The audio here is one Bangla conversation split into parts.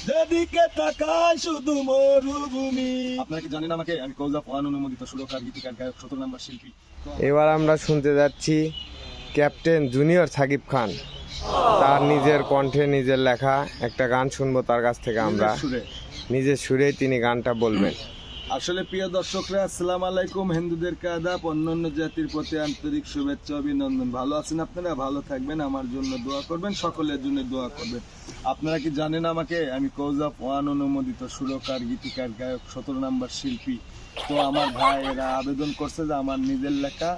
যেদিকে তাকায় শুধু মরুভূমি। আপনারা কি জানেন আমাকে? আমি কৌজাফ ওয়ান অনুমোদিত সুরকার, গীতিকার, গায়ক, 17 নম্বর শিল্পী। এবার আমরা শুনতে যাচ্ছি ক্যাপ্টেন জুনিয়র সাকিব খান, তার নিজের কণ্ঠে নিজের লেখা একটা গান শুনবো তার কাছ থেকে আমরা। সুরে নিজের সুরেই তিনি গানটা বলবেন। আসলে প্রিয় দর্শকরা, আসসালামু আলাইকুম। হিন্দুদেরকে আদাব, অন্যান্য জাতির প্রতি আন্তরিক শুভেচ্ছা অভিনন্দন। ভালো আছেন আপনারা? ভালো থাকবেন, আমার জন্য দোয়া করবেন, সকলের জন্য দোয়া করবেন। আপনারা কি জানেন আমাকে? আমি কৌজাফ ওয়ান অনুমোদিত সুরকার, গীতিকার, গায়ক, 17 নম্বর শিল্পী। তো আমার ভাইয়েরা আবেদন করছে যে আমার নিজের লেখা,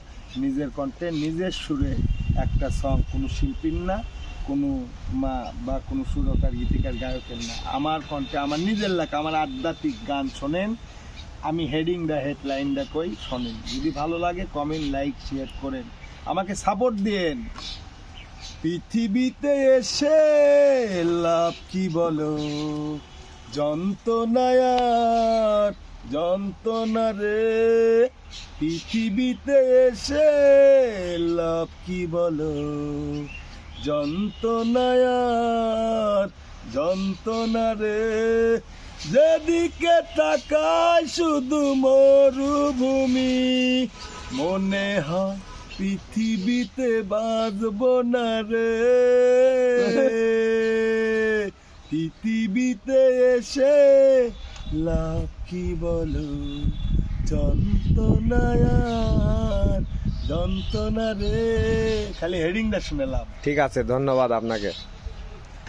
নিজের কণ্ঠে, নিজের সুরে একটা সং, কোনো শিল্পীর না, কোনো মা বা কোনো সুরকার, গীতিকার, গায়কের না, আমার কণ্ঠে, আমার নিজের লেখা, আমার আধ্যাত্মিক গান শোনেন। আমি হেডিংটা, হেডলাইনটা কই, শোনেন। যদি ভালো লাগে কমেন্ট, লাইক, শেয়ার করেন, আমাকে সাপোর্ট দিয়েন। পৃথিবীতে এসে লাভ কি বলো, যন্ত্রণায় আর যন্ত্রণা রে। পৃথিবীতে এসে লাভ কি বলো, যন্ত্রণায় আর যন্ত্রণা রে। যেদিকে তাকায় শুধু মরুভূমি, মনে হয় পৃথিবীতে বাঁচব না রে। পৃথিবীতে এসে লাভ কি বলো, যন্ত্রণায় আর যন্ত্রণা রে। খালি হেডিংটা শুনেলাম। ঠিক আছে, ধন্যবাদ আপনাকে।